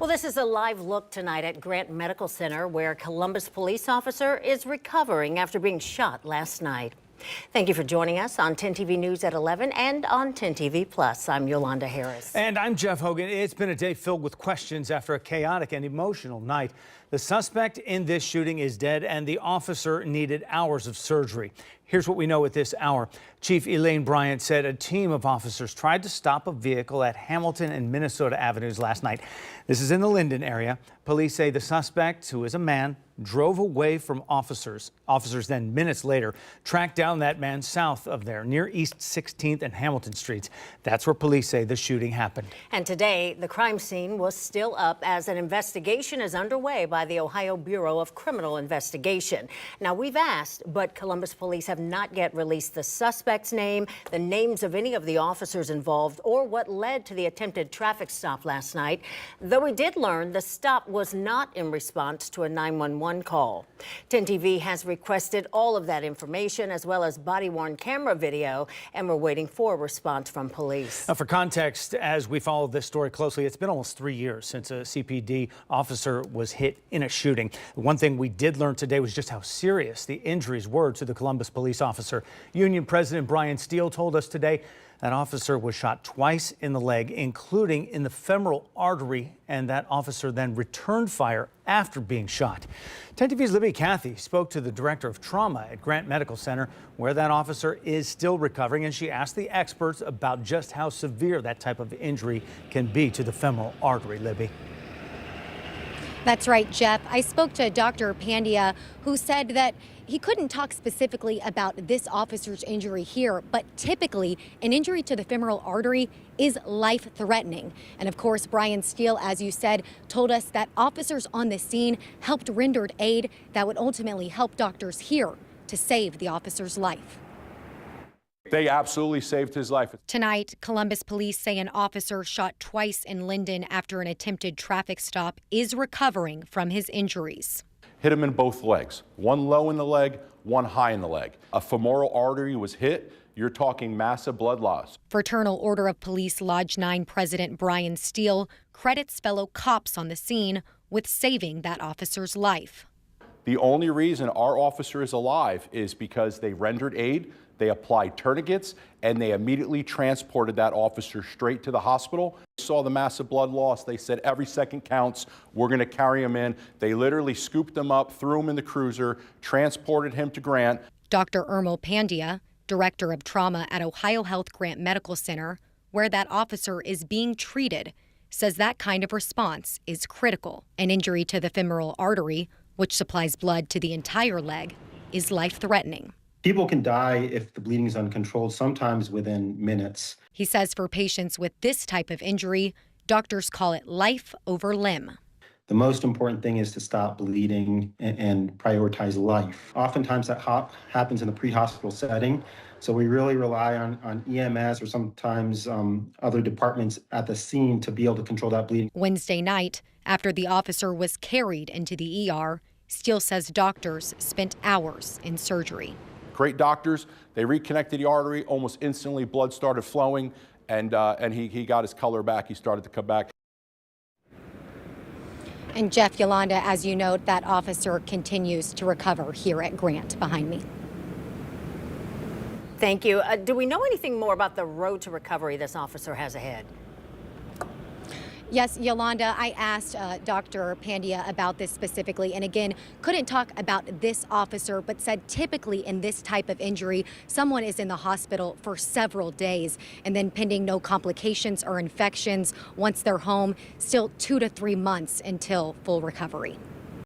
Well, this is a live look tonight at Grant Medical Center, where a Columbus police officer is recovering after being shot last night. Thank you for joining us on 10 TV News at 11 and on 10 TV Plus. I'm Yolanda Harris. And I'm Jeff Hogan. It's been a day filled with questions after a chaotic and emotional night. The suspect in this shooting is dead, and the officer needed hours of surgery. Here's what we know at this hour. Chief Elaine Bryant said a team of officers tried to stop a vehicle at Hamilton and Minnesota Avenues last night. This is in the Linden area. Police say the suspect, who is a man, drove away from officers. Officers then, minutes later, tracked down that man south of there, near East 16th and Hamilton Streets. That's where police say the shooting happened. And today, the crime scene was still up as an investigation is underway by the Ohio Bureau of Criminal Investigation. Now, we've asked, but Columbus police have not yet released the suspect's name, the names of any of the officers involved, or what led to the attempted traffic stop last night. Though we did learn the stop was not in response to a 911 call. 10 TV has requested all of that information as well as body-worn camera video, and we're waiting for a response from police. Now, for context, as we follow this story closely, it's been almost 3 years since a CPD officer was hit in a shooting. One thing we did learn today was just how serious the injuries were to the Columbus police officer. Union President Brian Steele told us today that officer was shot twice in the leg, including in the femoral artery, and that officer then returned fire after being shot. 10 TV's Libby Cathy spoke to the director of trauma at Grant Medical Center, where that officer is still recovering, and she asked the experts about just how severe that type of injury can be to the femoral artery. Libby. That's right, Jeff. I spoke to Dr. Pandya, who said that he couldn't talk specifically about this officer's injury here, but typically an injury to the femoral artery is life-threatening. And of course, Brian Steele, as you said, told us that officers on the scene helped render aid that would ultimately help doctors here to save the officer's life. They absolutely saved his life. Tonight, Columbus police say an officer shot twice in Linden after an attempted traffic stop is recovering from his injuries. Hit him in both legs, one low in the leg, one high in the leg. A femoral artery was hit. You're talking massive blood loss. Fraternal Order of Police Lodge 9 President Brian Steele credits fellow cops on the scene with saving that officer's life. The only reason our officer is alive is because they rendered aid, they applied tourniquets, and they immediately transported that officer straight to the hospital. Saw the massive blood loss. They said every second counts. We're going to carry him in. They literally scooped him up, threw him in the cruiser, transported him to Grant. Dr. Pandya, director of trauma at Ohio Health Grant Medical Center, where that officer is being treated, says that kind of response is critical. An injury to the femoral artery, which supplies blood to the entire leg, is life-threatening. People can die if the bleeding is uncontrolled, sometimes within minutes. He says for patients with this type of injury, doctors call it life over limb. The most important thing is to stop bleeding and prioritize life. Oftentimes that happens in the pre-hospital setting, so we really rely on EMS or sometimes other departments at the scene to be able to control that bleeding. Wednesday night, after the officer was carried into the ER, Steele says doctors spent hours in surgery. Great doctors. They reconnected the artery. Almost instantly, blood started flowing, and he got his color back. He started to come back. And Jeff, Yolanda, as you note, that officer continues to recover here at Grant behind me. Thank you. Do we know anything more about the road to recovery this officer has ahead? Yes, Yolanda, I asked Dr. Pandya about this specifically, and again, couldn't talk about this officer, but said typically in this type of injury, someone is in the hospital for several days, and then pending no complications or infections, once they're home, still 2 to 3 months until full recovery.